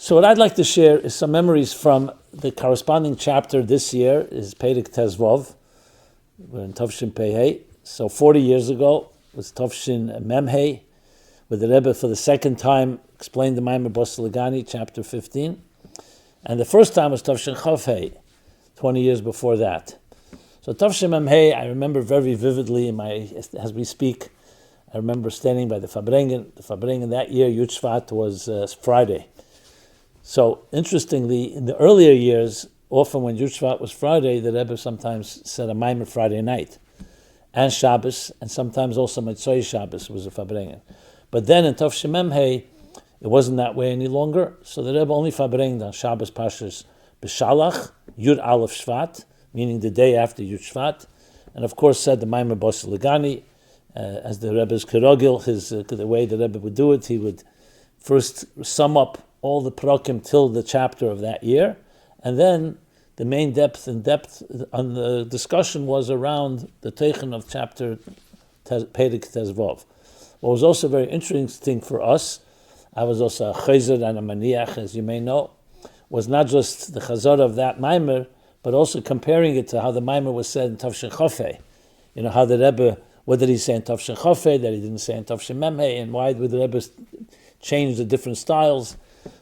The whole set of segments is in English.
So what I'd like to share is some memories from the corresponding chapter this year, is Perek Tezvov. We're in Tavshin Pei. So 40 years ago was Tavshin Memhei, where the Rebbe for the second time explained the Maamar Bosi Legani, chapter 15. And the first time was Tavshin Chofhei, 20 years before that. So Tavshin Memhei, I remember very vividly as we speak. I remember standing by the Farbrengen. The Farbrengen that year, Yud Shevat, was Friday. So interestingly, in the earlier years, often when Yud Shevat was Friday, the Rebbe sometimes said a Maamar Friday night, and Shabbos, and sometimes also Motzei Shabbos was a Farbrengen. But then in Tavshin Memhei, it wasn't that way any longer. So the Rebbe only Farbrengen on Shabbos Pashas B'Shalach, Yud Aleph Shvat, meaning the day after Yud Shevat, and of course said the Maamar Bosi Legani, as the Rebbe's Kerogil, the way the Rebbe would do it, he would first sum up all the parakim till the chapter of that year, and then the main depth on the discussion was around the teichen of chapter Perek Tezvov. What was also very interesting for us, I was also a chayzer and a maniach, as you may know, was not just the chazar of that Maamar, but also comparing it to how the Maamar was said in Tavshin Chofei. You know, how the Rebbe, what did he say in Tavshin Chofei that he didn't say in Tavshin Memhei, and why would the Rebbe change the different styles?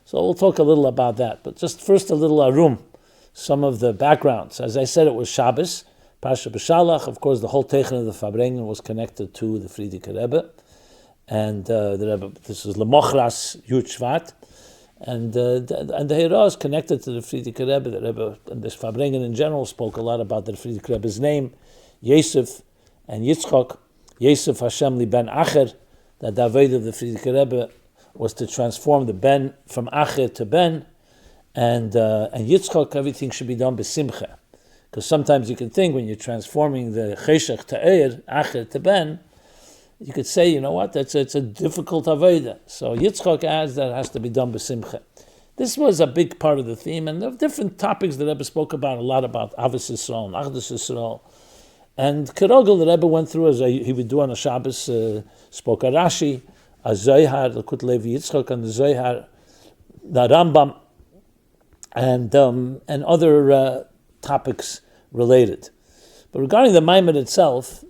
So we'll talk a little about that. But just first a little arum, some of the backgrounds. As I said, it was Shabbos, Pasha B'Shalach. Of course, the whole teichen of the Farbrengen was connected to the Frierdiker Rebbe. And the Rebbe, this is Lemochras Yud Shevat. And the Hira is connected to the Frierdiker Rebbe. The Rebbe, and this Farbrengen in general, spoke a lot about the Frierdiker Rebbe's name, Yosef and Yitzchok. Yosef Hashem li ben Acher, that the Avodah of the Frierdiker Rebbe was to transform the Ben from Acher to Ben, and Yitzchok, everything should be done b'simcha. Because sometimes you can think when you're transforming the Cheshach to Eir, Acher to Ben, you could say, you know what, it's a difficult Avodah. So Yitzchok adds that it has to be done b'simcha. This was a big part of the theme, and there are different topics that Rebbe spoke about, a lot about Avos Yisrael and Achdus Yisrael. And Kerogel, the Rebbe went through, as he would do on a Shabbos, spoke a Rashi, a Zohar, the Kut Levi Yitzchok, and the Zohar, the Rambam, and other topics related. But regarding the Maamar itself,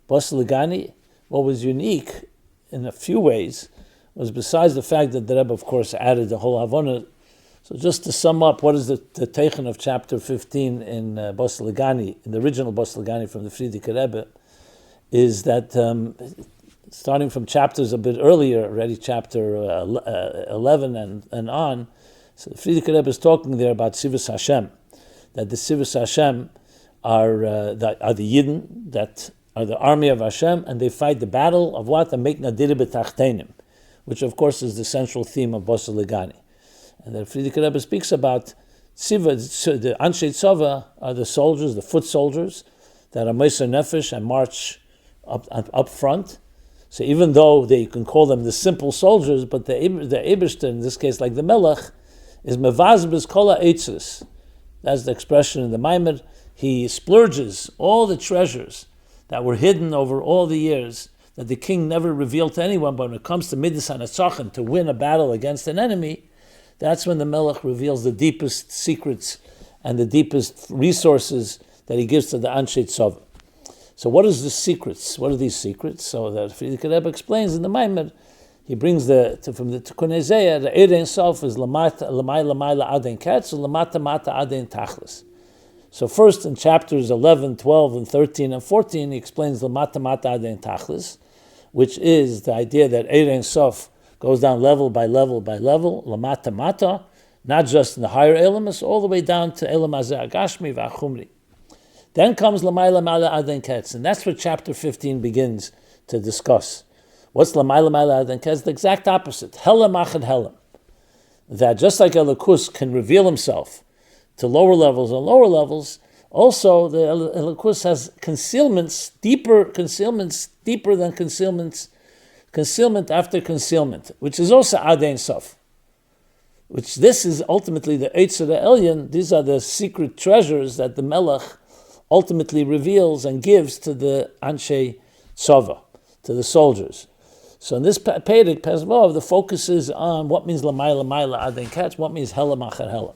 Bosi Legani, what was unique in a few ways was, besides the fact that the Rebbe, of course, added the whole Havana. So just to sum up, what is the teichen of chapter 15 in Bosi Legani, in the original Bosi Legani from the Frierdiker Rebbe, is that starting from chapters a bit earlier, already chapter 11 and on, so the Frierdiker Rebbe is talking there about Sivus Hashem, that the Sivus Hashem are the Yidden, that are the army of Hashem, and they fight the battle of what? The Meik Nadiri B'Tachtenim, which of course is the central theme of Bosi Legani. And the Frierdiker Rebbe speaks about Tziva, the Anshe Tzava are the soldiers, the foot soldiers, that are Meiser Nefesh and march up front. So even though you can call them the simple soldiers, but the Eibishter, in this case like the Melech, is Mevaz Kol HaEitzos. That's the expression in the Maamar. He splurges all the treasures that were hidden over all the years, that the king never revealed to anyone, but when it comes to Midas HaNetzachin, to win a battle against an enemy, that's when the Melech reveals the deepest secrets and the deepest resources that he gives to the Anshe Tzava. So what is the secrets? What are these secrets? So that Frierdiker Rebbe explains in the Maamar, he brings from the Tikkun Ezeiah, the Eir Ein Sof is Lamai Adein Ketz, or Lamata Mata Adein Tachlis. So first in chapters 11, 12, and 13, and 14, he explains Lamata Mata Adein Tachlis, which is the idea that Eir Ein Sof goes down level by level by level, Lamata Mata, not just in the higher elements, all the way down to Elam Hazeh Agashmi V'Achumri. Then comes Lamayla Mala Aden Ketz, and that's what chapter 15 begins to discuss. What's Lamayla Mala Aden Ketz? The exact opposite. Helam Achad Helam. That just like Elokus can reveal himself to lower levels and lower levels, also the Elokus has concealments deeper than concealment after concealment, which is also Aden Sof. Which this is ultimately the Eitzer Elyon. These are the secret treasures that the Melech ultimately reveals and gives to the Anshe Tzava, to the soldiers. So in this Perek, Pezvov, the focus is on what means Lamayla Mayla Adin Ketz, what means Hela Machar Hela.